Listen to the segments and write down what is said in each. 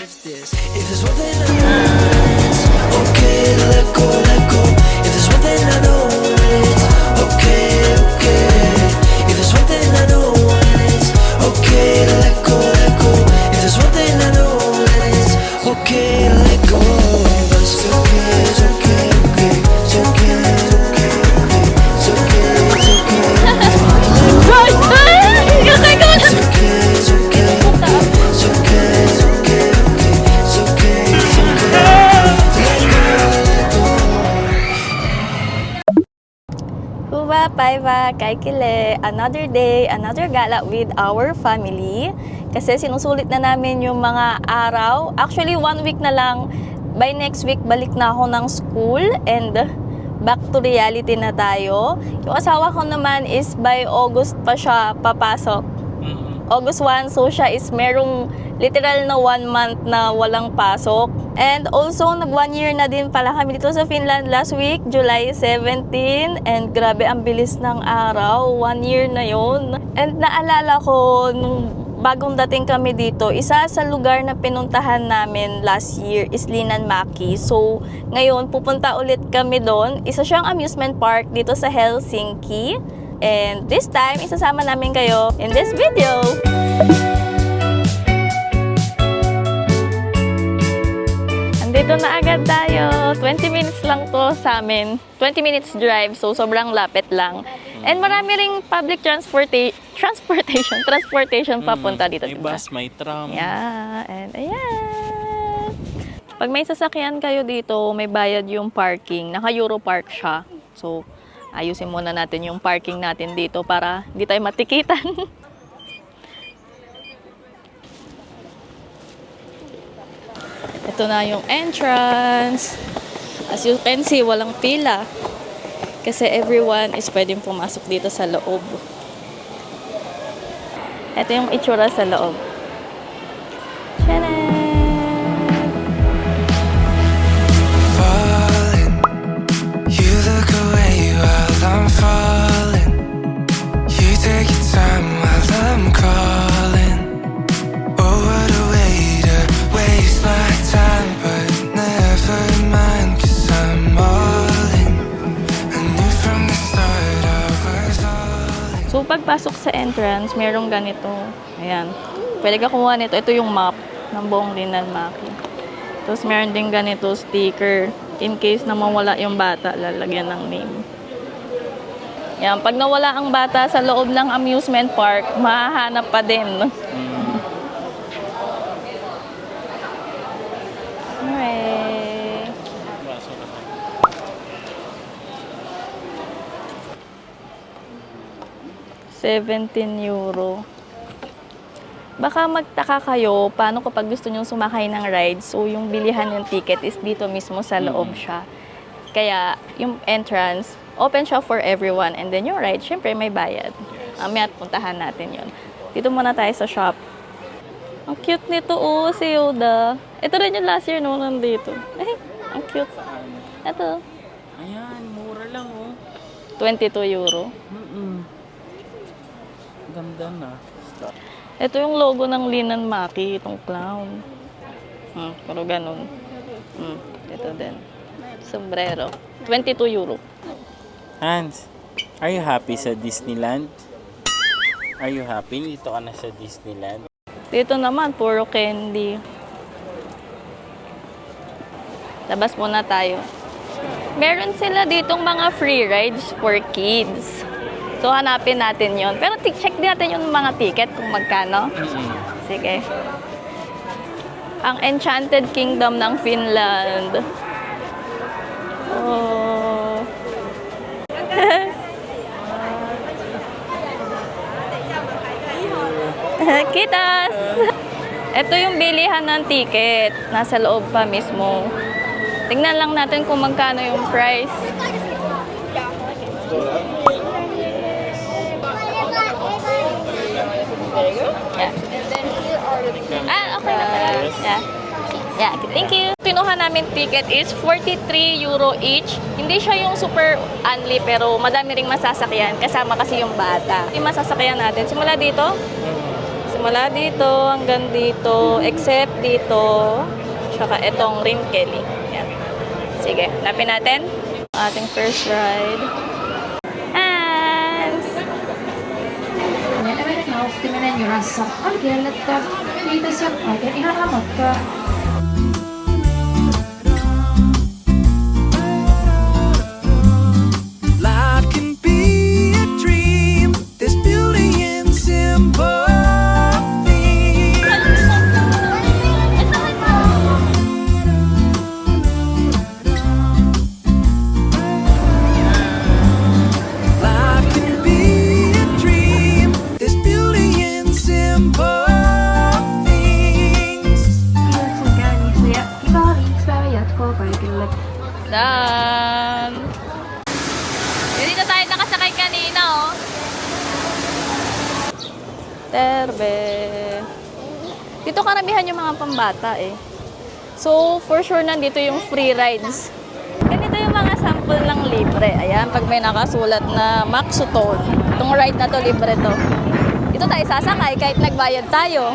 If there's one thing I know, it's okay to let go, let go. If there's one thing I know, it's okay, okay. If there's one thing I know, it's okay to let go, let go. If there's one thing I know, it's okay to let go. It's okay, it's okay, okay. It's okay, it's okay, okay. It's okay, it's okay, okay. It's okay, it's okay, it's okay. It's okay, it's okay, okay. It's okay, it's okay, let go, let go. Huwa, Paiva, Kaikile, another day, another gala with our family. Kasi sinusulit na namin yung mga araw. Actually, 1 week na lang. By next week, balik na ako ng school and back to reality na tayo. Yung asawa ko naman is by August pa siya papasok. August 1, so siya is merong literal na 1 month na walang pasok. And also, nag 1 year na din pala kami dito sa Finland last week, July 17. And grabe, ang bilis ng araw. 1 year na yon. And naalala ko, nung bagong dating kami dito, isa sa lugar na pinuntahan namin last year is Linnanmäki. So, ngayon, pupunta ulit kami doon. Isa siyang amusement park dito sa Helsinki. And this time, isasama namin kayo in this video. Andito na agad tayo. 20 minutes lang to sa amin. 20 minutes drive, so sobrang lapit lang. And marami ring public transportation papunta dito. May diba? bus, may tram. Yeah, and ayan. Pag may sasakyan kayo dito, may bayad yung parking. Naka-Euro Park siya. So, ayusin muna natin yung parking natin dito para hindi tayo matikitan. Ito na yung entrance. As you can see, walang pila. Kasi everyone is pwedeng pumasok dito sa loob. Ito yung itsura sa loob. Tcharam! Falling, you look away while I'm falling. You take your time while I'm calling. Oh, what a way to waste my time, but never mind, 'cause I'm all in. I knew from the start I was all in. So, pagpasok sa entrance, merong ganito. Ayan. Pwede ka kumuha nito. Ito yung map ng buong Linnanmäki. Tapos, meron din ganito sticker. In case na mawala yung bata, lalagyan ng name. Ayan. Pag nawala ang bata sa loob ng amusement park, mahahanap pa din. Hooray! 17 €. Baka magtaka kayo, paano kapag gusto nyo sumakay ng ride, so yung bilihan ng ticket is dito mismo sa loob siya. Kaya yung entrance, open siya for everyone. And then yung ride, syempre may bayad. Mamaya puntahan natin yun. Dito muna tayo sa shop. Ang cute nito, oh, si Yoda. Ito rin yung last year no, nandito. Ay, ang cute. Ito, Ayan, mura lang oh. 22 €. Ganda na. Ito yung logo ng Linnanmäki, itong clown. Pero ganun. Ito din. Sombrero. 22 €. Hans, are you happy sa Disneyland? Are you happy? Dito ka na sa Disneyland. Dito naman, puro candy. Labas muna tayo. Meron sila ditong mga free rides for kids. So, hanapin natin yon. Pero check din natin yung mga ticket kung magkano. Sige. Ang Enchanted Kingdom ng Finland. Oh. Kitas! Ito yung bilihan ng ticket. Nasa loob pa mismo. Tingnan lang natin kung magkano yung price. Yeah. Okay na pala. Yeah, thank you. Kinuha namin ticket is 43 € each. Hindi siya yung super unli pero madami ring masasakyan. Kasama kasi yung bata. Yung masasakyan natin. Simula dito. Simula dito hanggang dito, except dito, tsaka itong Rim Kelly. Yan. Sige, hanapin natin ang ating first ride. Hans! Ennen nauttiminen junassa on kiellettyä. Kiitos ja oikein ihanaa matkaa. Life can be a dream. There's beauty in simple things. Life can be a dream. There's beauty in simple things. Kiitoksia käynnistä ja kivaa viikspäivän jatkoa kaikille. Dan! Dito tayo nakasakay kanina, oh. Terbe. Dito karamihan yung mga pambata, eh. So, for sure, nandito yung free rides. Ganito yung mga sample ng libre. Ayan, pag may nakasulat na Maxutone, itong ride na to, libre to. Dito tayo sasakay kahit nagbayad tayo.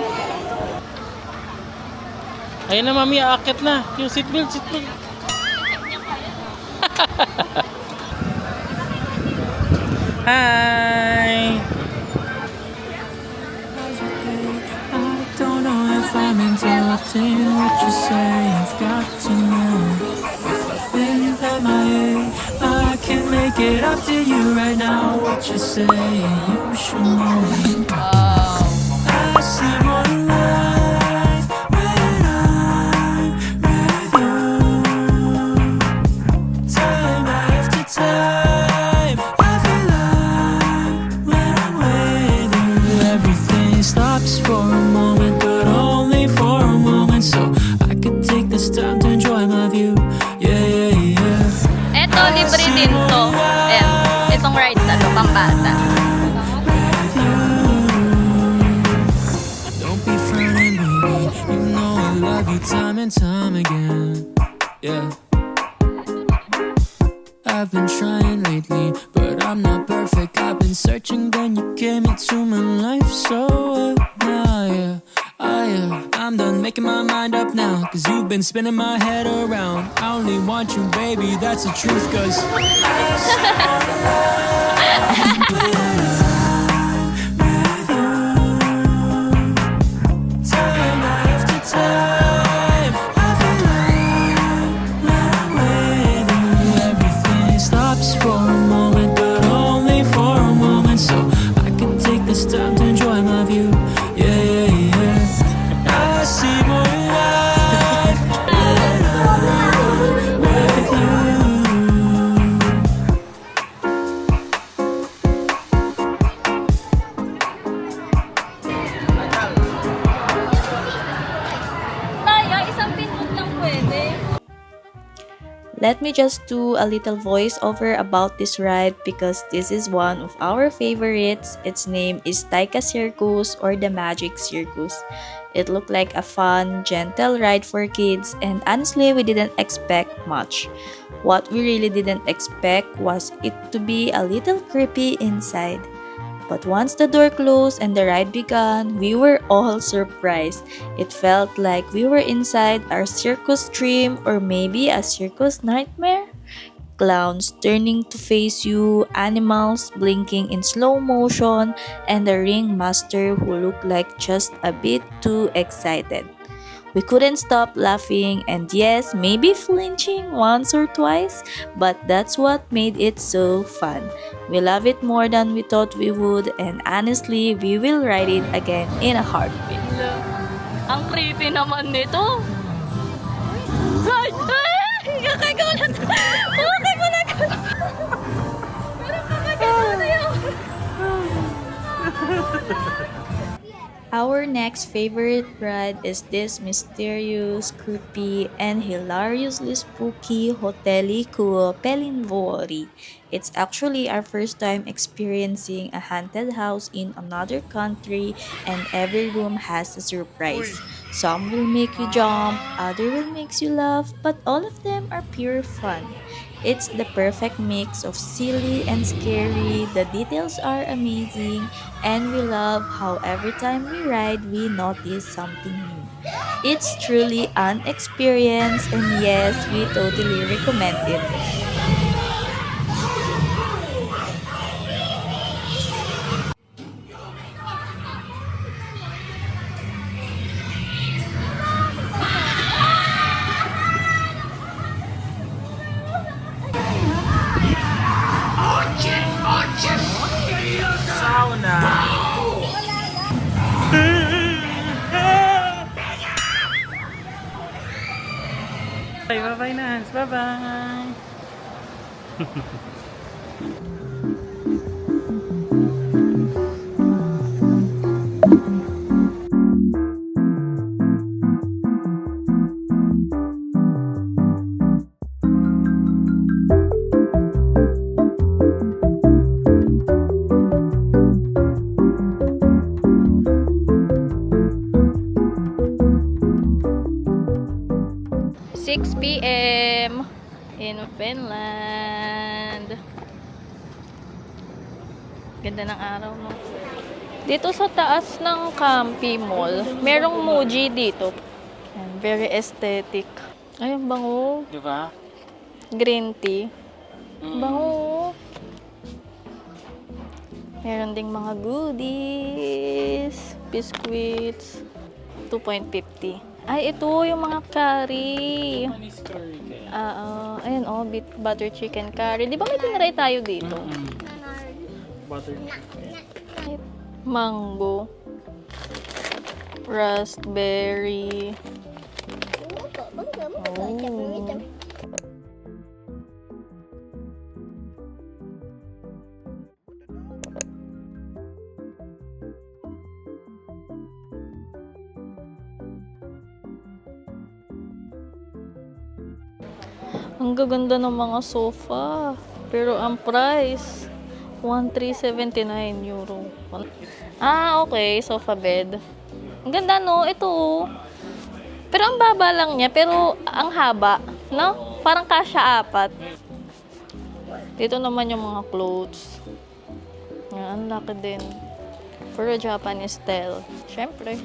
Ayun na, mami, aakit na. Yung seatbelt, seatbelt. Hi! I don't know if I'm interrupting what you say. I've got to know if I've been MIA. I can't make it up to you right now. What you say, you should know. I see more life when I'm with you. Time after time, I feel like when I'm with you, everything stops for a moment, but only for a moment. So I could take this time to enjoy my view. Yeah, yeah, yeah. Eto, libre din to. Ayan, itong ride na to, pambata. Don't be fronting, baby. You know I love you time and time again. Yeah. I've been trying lately, but I'm not perfect. I've been searching, then you came into my life. So, I'm done making my mind up now. Cause you've been spinning my head around. I only want you, baby, that's the truth. Cause time after time, I feel like when I'm with you, everything stops for a moment, but only for a moment. So I can take this time to enjoy my view. Yeah, yeah, yeah. I see more life when I'm with you. Tayo, isang pinot lang pwede. Let me just do a little voiceover about this ride because this is one of our favorites. Its name is Taika Circus or the Magic Circus. It looked like a fun, gentle ride for kids, and honestly, we didn't expect much. What we really didn't expect was it to be a little creepy inside. But once the door closed and the ride began, we were all surprised. It felt like we were inside our circus dream or maybe a circus nightmare. Clowns turning to face you, animals blinking in slow motion, and the ringmaster who looked like just a bit too excited. We couldn't stop laughing and yes, maybe flinching once or twice, but that's what made it so fun. We love it more than we thought we would and honestly, we will ride it again in a heartbeat. Ang creepy naman nito. Ay! Ay! Kakagulat! Kakagulat! Parang kakagulat na yun! Our next favorite ride is this mysterious, creepy, and hilariously spooky Hoteli Kuo Pelinvori. It's actually our first time experiencing a haunted house in another country and every room has a surprise. Some will make you jump, other will make you laugh, but all of them are pure fun. It's the perfect mix of silly and scary. The details are amazing, and we love how every time we ride, we notice something new. It's truly an experience, and yes, we totally recommend it. Bye-bye, Nance. Bye-bye. p.m. in Finland. Ganda ng araw, no? Dito sa taas ng Campi Mall, merong Muji dito. Ayan, very aesthetic. Ay, ang bango. Di ba? Green tea. Bango. Meron ding mga goodies, biscuits. 2.50. Ay, ito yung mga curry. Manis curry kaya. Ayan, butter chicken curry. Di ba may tinaray tayo dito? Butter chicken. Mango. Raspberry. Oh. Ang gaganda ng mga sofa. Pero ang price, 1,379 euro. Okay. Sofa bed. Ang ganda, no? Ito, oh. Pero ang baba lang niya, pero ang haba, no? Parang kasya 4. Dito naman yung mga clothes. Yan, ang laki din. Pero Japanese style. Siyempre.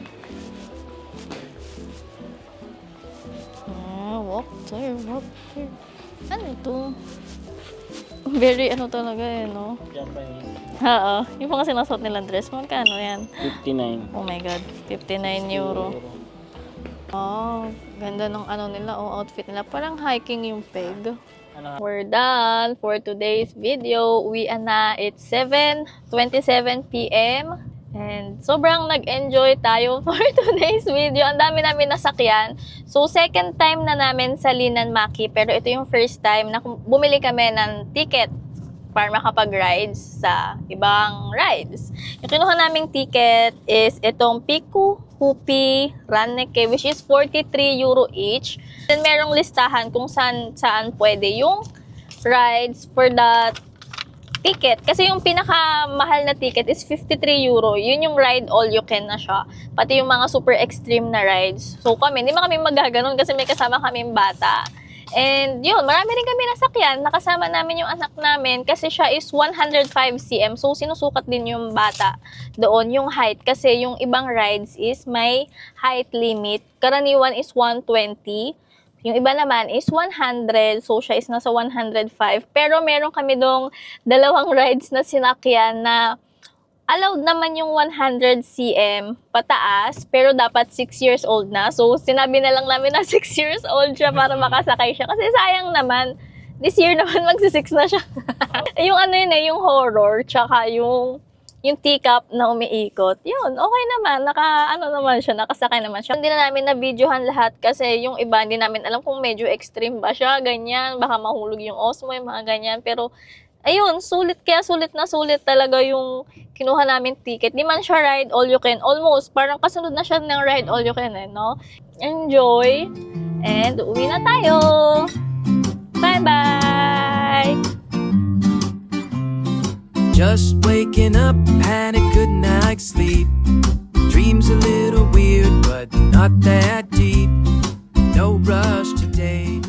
Walk there. Ano ito? Very talaga no? Japanese. Oo. Yung mga sinasot nilang dress, magkano yan? 59. Oh my God. 59 euro. Oh, ganda ng nila, outfit nila. Parang hiking yung peg. We're done for today's video. Uwian na. It's 7:27 p.m. And sobrang nag-enjoy tayo for today's video. Ang dami namin nasakyan. So, second time na namin sa Linan Maki. Pero ito yung first time na bumili kami ng ticket para makapag-rides sa ibang rides. Yung kinuha naming ticket is itong Piku, Hupi, Ranneke, which is 43 euro each. Then, merong listahan kung saan pwede yung rides for the ticket. Kasi yung pinakamahal na ticket is 53 euro. Yun yung ride all you can na siya. Pati yung mga super extreme na rides. So kami, hindi man kami magaganon kasi may kasama kaming bata. And yun, marami rin kami nasakyan. Nakasama namin yung anak namin kasi siya is 105 cm. So sinusukat din yung bata doon, yung height. Kasi yung ibang rides is may height limit. Karaniwan is 120. Yung iba naman is 100, so siya is nasa 105. Pero meron kami dong 2 rides na sinakyan na allowed naman yung 100 cm pataas, pero dapat 6 years old na. So sinabi na lang namin na 6 years old siya para makasakay siya. Kasi sayang naman, this year naman magsi-6 na siya. Yung yung horror, tsaka yung teacup na umiikot, yun, okay naman, nakasakay naman siya. Hindi na namin na-videohan lahat kasi yung iba, hindi namin alam kung medyo extreme ba siya, ganyan, baka mahulog yung osmo, yung mga ganyan, pero, ayun, sulit talaga yung kinuha namin ticket. Di man siya ride all you can, almost, parang kasunod na siya ng ride all you can, no? Enjoy, and uwi na tayo! Bye-bye! Just waking up, had a good night's sleep. Dreams a little weird, but not that deep. No rush today.